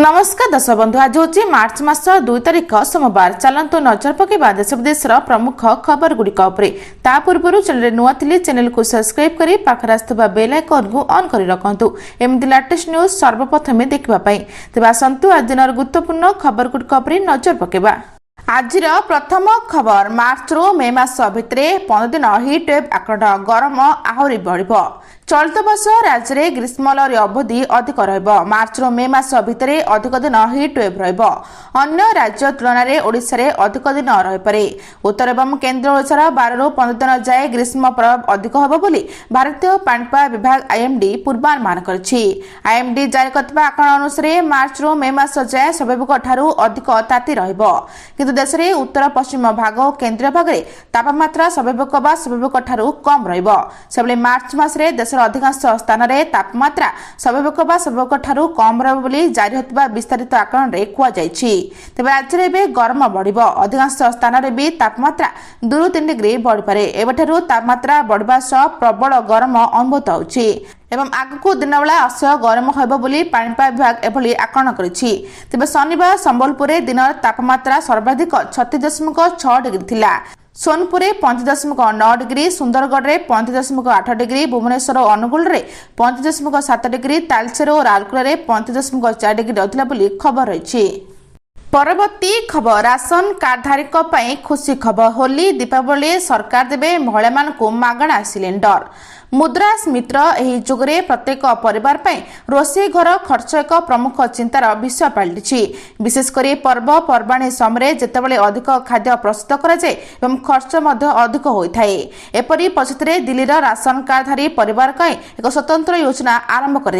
नमस्कार दर्शक बंधु आज हूँ मार्च मास 2 तारिख सोमवार। चलतु नजर पकेबा देश विदेश प्रमुख खबर गुड़िक ता पूर्व चैनल नुआ चैनल को सब्सक्राइब कर पाखर आसुवा बेल आइकन को ऑन कर रखु एमती लेटेस्ट न्यूज सर्वप्रथमे देखापी। तेज आसतु आज दिन गुरुत्वपूर्ण खबर गुड़िक नजर पकेबा। आज प्रथम खबर मार्च रू मे मास भितर 15 दिन हिट वेव आक्रमण गरम आहरी बढ़। चलित वर्ष राज्य में ग्रीष्म लहरी अवधि अधिक मार्च रू मे मास भितर अधिक दिन हिट वेव अन्य राज्य तुलन में ओडिशा रे अधिक दिन रहीपे। उत्तर एवं केन्द्र ओडिशार 12 रू 15 दिन जाए ग्रीष्म प्रभाव अधिक होब बोली भारतीय पाणीपाग विभाग आईएमडी पूर्वानुमान करछि। आईएमडी जारी करथिबा आकलन अनुसार मार्च रू मे मास जाए स्वाभाविक ठारू अधिक ताती रहिबो, किंतु देश में उत्तर पश्चिम भाग और केन्द्रीय भाग में तापमात्रा स्वाभाविक ठारू कम रहिबो। सेबले मार्च मासरे देशर अधिकांश स्थान में तापमात्रा स्वाभाविक ठारू कम रहिबो बोली जारी होतिबा विस्तारित आकलन रे कुआ जायछि। तेबे राज्य में गरम बढ़िबो, अधिकांश स्थान में भी तापमात्रा 2-3 डिग्री बढ़ी पारे। एबठारू तापमात्रा बढ़िबा सह प्रबल गरम अनुभूत होछि एवं आगकू दिन बेला असह्य गरम होब बोली पाणीपाग विभाग एभली आकलन करिछि। तेबे शनिवार संबलपुर दिन तापमात्रा सर्वाधिक 36.6 डिग्री थिला, सोनपुर 35.9 डिग्री, सुंदरगढ़ में 35.8 डिग्री, भुवनेश्वर और अनुगुल में 35.7 डिग्री, तालचेर और राउरकेला में 35.4 डिग्री रहितला बोली खबर रहिछि। परवर्ती खबर राशन कार्डधारी खुशी खबर। होली दीपावली सरकार देवे महिला मानकु मागणा सिलेंडर। मुद्रास मित्र एही जुगरे प्रत्येक परिवार रोषे घर खर्च एक प्रमुख चिंतार विषय पलटि। विशेषकर पर्व पर्वाणी समय जेतेबेले अधिक खाद्य प्रस्तुत कराए एवं खर्च अधिक होता है। एपरी परिस्थिति दिल्लीर राशन कार्डधारी परिवार एक स्वतंत्र योजना आरंभ कर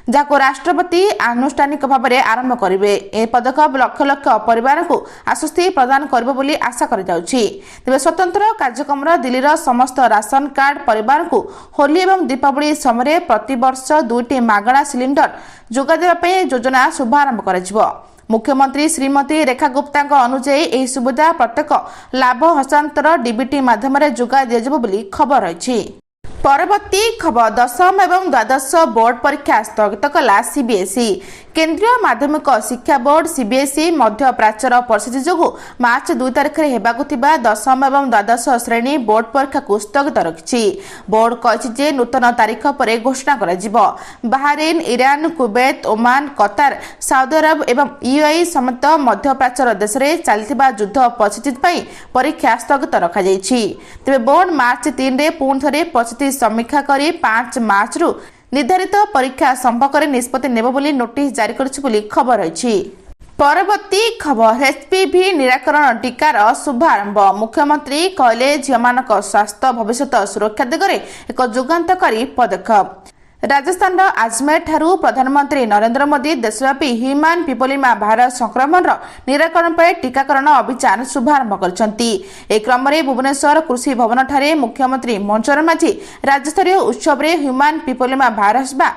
जहां राष्ट्रपति आनुष्ठानिक भाव में आरंभ करेंगे। यह पदक्षेप लक्ष लक्ष परिवार को आश्वस्ति प्रदान कर आशा कर तेज स्वतंत्र कार्यक्रम दिल्लीर समस्त राशन कार्ड परिवार को होली एवं दीपावली समय प्रति वर्ष 2टी मागणा सिलिंडर जोगादेवा योजना शुभारंभ कर। मुख्यमंत्री श्रीमती रेखा गुप्ता अनुଯାयी यह सुविधा प्रत्येक लाभ हस्तांतर डीबीटी माध्यम जोगा दिया बोली खबर रही। परवर्ती खबर दशम एवं द्वादश बोर्ड परीक्षा स्थगित कला सीबीएसई। केंद्रीय माध्यमिक शिक्षा बोर्ड सीबीएसई मध्य प्राच्यर परिस्थिति जो मार्च 2 तारिख में हेबाकु थिबा दशम एवं द्वादश श्रेणी बोर्ड परीक्षा को स्थगित रखिछि। बोर्ड कहिछि नूतन तारीख पर घोषणा करा। बाहरीन, ईरान, कुवैत, ओमान, कतार, सऊदी अरब एवं यूएई समेत मध्य प्राच्यर देश में चलतिबा युद्ध परिस्थिति परीक्षा स्थगित रखा जायछि। तेबे बोर्ड मार्च 3 रे पुणी थरे परिस्थिति समीक्षा करी 5 मार्च रु निर्धारित परीक्षा संपर्क में निष्पत्ति नेब बोली नोटिस जारी करिछि बोली खबर रही। परवर्ती खबर एचपीवी निराकरण टीकार शुभारंभ। मुख्यमंत्री कहले झीलमानक स्वास्थ्य भविष्य सुरक्षा दिगरे एक जुगांतकारी पदक्षेप। राजस्थान आजमेर ठारू प्रधानमंत्री नरेंद्र मोदी देशव्यापी ह्यूमन पिपोलिमा भाइरस संक्रमण निराकरण पर टीकाकरण अभियान शुभारंभ करछंती। ए क्रम में भुवनेश्वर कृषि भवन ठारे मुख्यमंत्री मनोहर माझी राज्यस्तरीय उत्सव में ह्यूमन पिपोलिमा भाइरस बा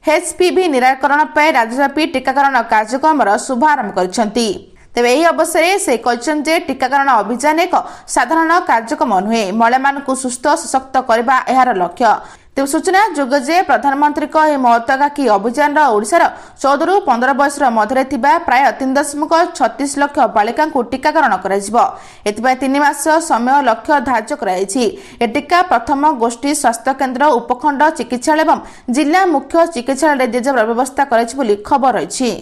एचपीवी निराकरण पर राज्यव्यापी टीकाकरण कार्यक्रम शुभारंभ करछंती। तेज यह अवसर से कहते टीकाकरण अभियान एक साधारण कार्यक्रम नुहे, महिला मानक सुस्थ सशक्त करने यार लक्ष्य। तेज सूचना जोगे प्रधानमंत्री महत्वाकांक्षी अभियान ओडिशार 14 ରୁ 15 वर्ष मध्य प्राय 3.36 लाख बालिका टीकाकरण कर 3 मास समय लक्ष्य धार्य कर। टीका प्रथम गोष्ठी स्वास्थ्य केन्द्र, उपखंड चिकित्सालय एवं जिला मुख्य चिकित्सालय दिया व्यवस्था कर खबर रही।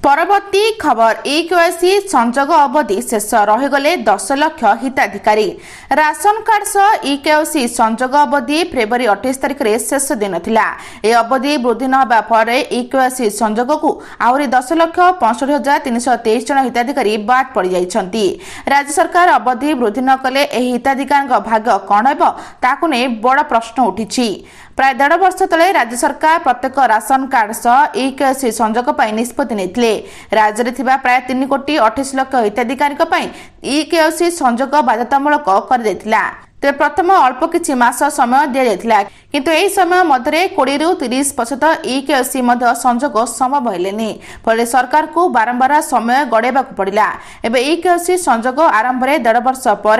परवर्ती खबर ई-केवाईसी संजोग अवधि शेष रहीगले 10 लाख हिताधिकारी। राशन कार्ड सह ई-केवाईसी संजोग अवधि फेब्रुआरी 28 तारिख में शेष दिन थिला। यह अवधि वृद्धि नवा फल ई-केवाईसी संजोग को आहरी 10,65,323 जन हिताधिकारी बाद पड़ जाइछंती। राज्य सरकार अवधि वृद्धि न कले एही हिताधिकारी भाग कौन हेबो ताकु नै बड़ प्रश्न उठिछि। प्राय 1.5 वर्ष तले राज्य सरकार प्रत्येक राशन कार्ड सह ई-केवाईसी संजोग पर निष्पत्ति नेथिले। राज्य में थिबा प्राय 3,28 लाख हिताधिकारी ई-केवाईसी संजोग बाध्यतामूलक कर देथिला। तेज प्रथम अल्प किछि मास समय दि जाइथिला, किंतु एही समय मध्य 20 ରୁ 30% ई-केवाईसी संजोग संभव हेलेनी। फल सरकार को बारंबार समय गड़ेबाक पड़िला। एबे ई-केवाईसी संजोग आरंभ में 1.5 वर्ष पर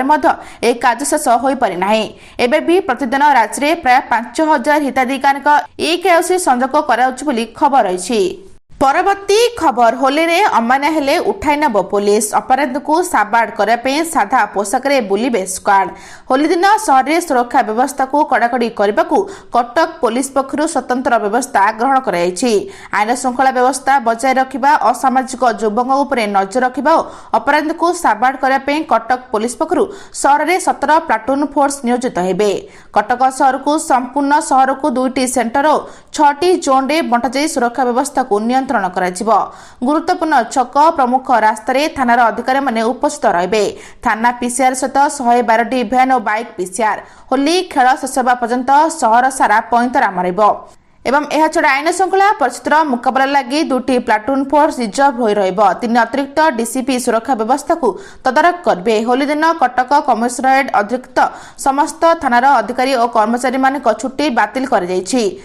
एक कार्य शेष हो पारि नाही। एबे भी प्रतिदिन राज्य में प्राय 5,000 हिताधिकारी ई-केवाईसी संजोग कराउछि बोली खबर रही। परवर्ती खबर होली रे अमान्य हेले उठाई नब पुलिस अपराध को साबाड़ करने साधा पोशाक बुलिबे स्क्वाड होली दिन सहर में सुरक्षा व्यवस्था को कड़ाकड़ी करने को कटक पुलिस पक्षर स्वतंत्र व्यवस्था ग्रहण कर आईन श्रृंखला व्यवस्था बजाय रखा असामाजिक युवकों उपर नजर रखा और अपराध को साबाड़ करने कटक पुलिस पक्षर सहर में 17 प्लाटून फोर्स नियोजित हेबे। कटक सहर को संपूर्ण सहर को 2टी सेंटर और 6टी जोन में बंटाई सुरक्षा व्यवस्था को नियंत्रण कराजिबो। गुरुत्वपूर्ण छक प्रमुख रास्तार थानार अधिकारी माने उपस्थित रहिबे। थाना पीसीआर सहित 112टी भ्यान और बाइक पीसीआर होली खेल शेष होगा पर्यंत सहर सारा पैंतरा मारिबो एवं यह छड़ा आईन श्रृंखला परिस्थितिर मुकाबला लगी 2टी प्लाटून फोर्स रिजर्व हो रहिबो। 3 अतिरिक्त डीसीपी सुरक्षा व्यवस्था को तदारख करबे। होली दिन कटक कमिशनरेट अतिरिक्त समस्त थानार अधिकारी और कर्मचारी मानक छुट्टी बातिल कर जायछि।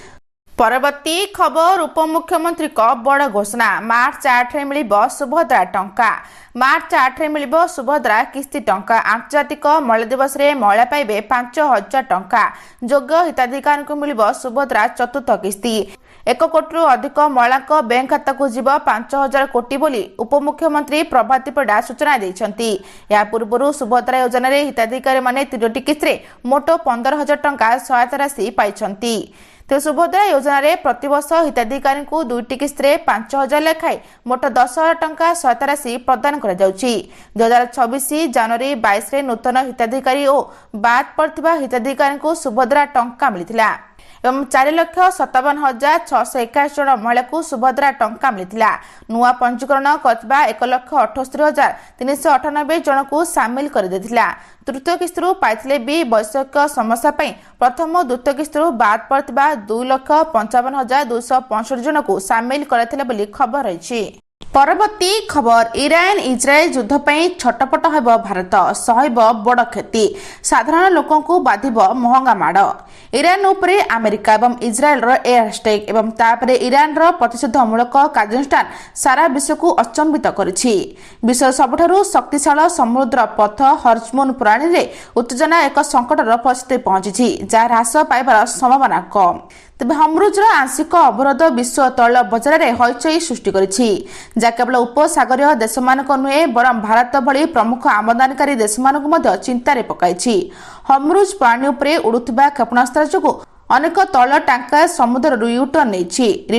परवर्ती खबर उपमुख्यमंत्री बड़ घोषणा मार्च 8 रे मिलिबो सुभद्रा टंका। मार्च 8 रे मिलिबो सुभद्रा किस्ती टंका। आंतर्जातिक महिला दिवस रे महिला पाइबे 5000 टंका। योग्य हिताधिकारी को मिलिबो सुभद्रा चतुर्थ किस्ती। 1 कोटी अधिक महिला बैंक खाता को जीव 5000 कोटी बोली उपमुख्यमंत्री प्रभाती परिडा सूचना देइछंती। या पूर्व सुभद्रा योजना रे हिताधिकारी माने 3टी किस्ती मोट 15000 टंका सहायता राशि पाइछंती। तो सुभद्रा योजना रे प्रतिवर्ष हिताधिकारी को 2टी किस्ती 5000 लेखाएं मोट 10,000 टंका सहायता राशि प्रदान कर 2026 जनवरी 22 रे नूतन हिताधिकारी और बाद पड़ता हिताधिकारी को सुभद्रा टंका मिलता एवं 4,57,621 जन महिला को सुभद्रा टंका मिलता। नुआ पंजीकरण करथिबा 1,78,398 जन को सामिल कर देथिला। तृतीय किस्ती पाइथिले भी वैषयिक समस्या पई प्रथम और द्वितीय किस्ती बाद पड़ता 2,55,265 जन को सामिल करथिले बोली खबर रही। परवर्ती खबर ईरान इजराइल युद्ध पर छटपट होब भारत सहब बड़ क्षति साधारण लोकों को बाधिब महंगा माड़। ईरान उपरे अमेरिका एवं इजराइल एयर स्ट्राइक एवं तापरे ईरान प्रतिषेधमूलक कार्यानुष्ठान सारा विश्व को अचंबित करिछि। विश्व सबठारु शक्तिशाली समुद्र पथ हर्जमुन प्रणाली रे उत्तेजना एक संकटर परिस्थिति पहुंची जहाँ ह्रास पाइबार संभावना कम। तेबे हम्रुजर आंशिक अवरोध विश्व तैल बजार में हईचई सृष्टि करिछि जहाँ केवल उपसागरीय देश मानक नुहे बरं भारत भली प्रमुख आमदानीकारी देश मानक मध्य चिंतार पकाइछि। हम्रुज प्रणाली उपरे उड़ुथिबा क्षेपणास्त्र जोगु अनेक तैल टैंकर समुद्र यूटर्न नेछि।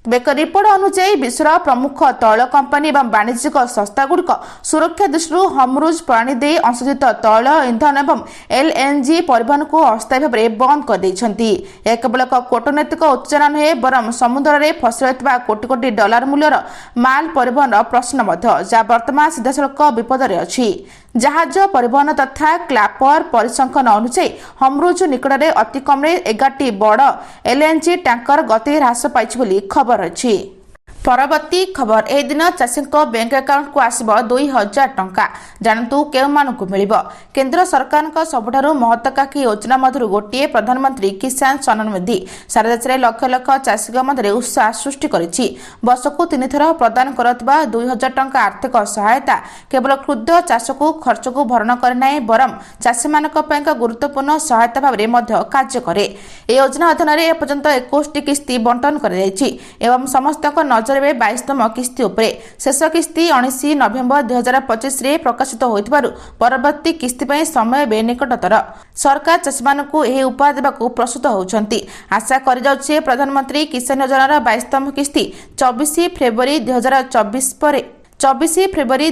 एक रिपोर्ट अनुसार विश्वर प्रमुख तैल कंपनी और वाणिज्यिक संस्था गुड़िक सुरक्षा दृष्टि हम्रुज प्रणाली दे अंशोधित तैल इंधन और एलएनजी परिवहन को अस्थायी भाव में बंद कर देइछंती। यह केवल एक कूटनैतिक उत्तेजना नुहे बरं समुद्र में फसी रहिଥିବା कोटी कोटी डॉलर मूल्यर माल परिवहन प्रश्न जहाँ वर्तमान सीधासलख विपद में अछि। जहाज परिवहन तथा क्लापर परिसंख्यान अनुसार हम्रुज निकट में अति कम 11टी बड़ एलएनजी टैंकर गति ह्रास पाइछि बोली खबर अछि। परवर्ती खबर ए दिन चाषी बैंक अकाउंट को आसिब 2,000 टंका जानतु केउ मानकु मिलिबो। केंद्र सरकार सबठारु महत्वाकांक्षी योजना मध्य गोटे प्रधानमंत्री किसान सम्मान निधि सारा देश में लक्ष लक्ष चाषी मध्य उत्साह सृष्टि करिछि। वर्षकु 3 थर प्रदान करथिबा 2,000 टंका आर्थिक सहायता केवल क्षुद्र चाष को खर्च को भरण करे नाही बरं चाषी मानक बैंक गुरुत्वपूर्ण सहायता भाव में मध्य कार्य करे। ए योजना अधीन में एपर्यंत 21टी किस्ती बंटन कर एवं समस्त नजर 22तम किस्ती उपरे शेष किस्ती 19 नवेम्बर 2025 रे प्रकाशित होइतिबारु परवर्ती किस्ती पई समय बे निकटतर सरकार चाषी मानकु एही उपहार देबाकु प्रस्तुत होउछंती। आशा करि जाउछे प्रधानमंत्री किसान योजनार 22तम किस्ती 24 फेब्रुआरी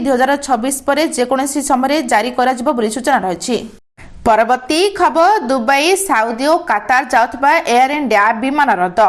2024 पर जेकोसी समय जारी कराजिबो बोली सूचना रहिछि। परवर्ती खबर दुबई साउदी और कतार जाउथबा एयर इंडिया विमान रद्द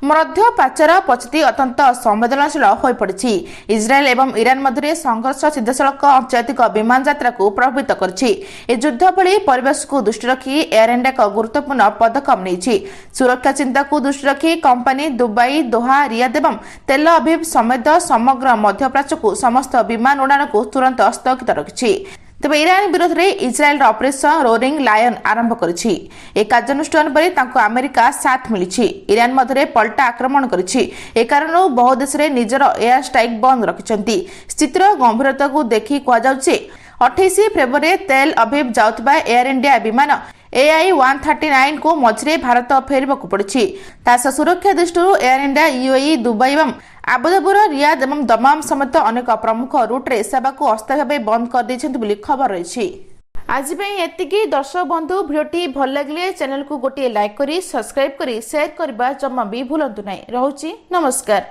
मध्य प्राच्यर परिस्थिति अत्यंत संवेदनशील हो पड़ी। इजराइल एवं ईरान मध्य संघर्ष सीधासलख आंतर्जातिक विमान यात्रा को प्रभावित करिछि। ए युद्ध भली परिवेश को दृष्टि रखी एयर इंडिया एक गुरुत्वपूर्ण पदक्षेप नेछि। सुरक्षा चिंता को दृष्टि रखी कंपनी दुबई दोहा रियाद एवं तेल अवीव समेत समग्र मध्य प्राच्य को समस्त विमान उड़ान को तुरंत स्थगित रखिछि। तेज ईरान विरोध में इजराइल ऑपरेशन रोरिंग लायन आरंभ करिछि। ए कार्यानुष्ठान पर तांको अमेरिका साथ मिलिछि। ईरान मध्य पलटा आक्रमण करिछि। ए कारण बहु देश में निजर एयर स्ट्राइक बंद रखिछंती। स्थितिर गंभीरता को देखि कहा जाउछि 28 फेब्रुआरी तेल अवीव जाउथबा एयर इंडिया विमान AI-139 को मझे भारत फेरवाक पड़ी। सुरक्षा दृष्टि एयर इंडिया यूएई दुबई एवं ଆବୁଧାବିର ରିୟାଦ ଏବଂ ଦମାମ ସମେତ ଅନେକ ପ୍ରମୁଖ ରୁଟ୍ରେ ସେବାକୁ ଅସ୍ଥାୟୀ ଭାବେ ବନ୍ଦ କରିଦେଇଛନ୍ତି ବୋଲି ଖବର ରହିଛି। ଆଜି ପାଇଁ ଏତିକି। ଦର୍ଶକ ବନ୍ଧୁ, ଭିଡ଼ିଓଟି ଭଲ ଲାଗିଲେ ଚ୍ୟାନେଲକୁ ଗୋଟିଏ ଲାଇକ୍ କରି ସବସ୍କ୍ରାଇବ୍ କରି ସେୟାର କରିବା ଜମା ବି ଭୁଲନ୍ତୁ ନାହିଁ। ରହୁଛି, ନମସ୍କାର।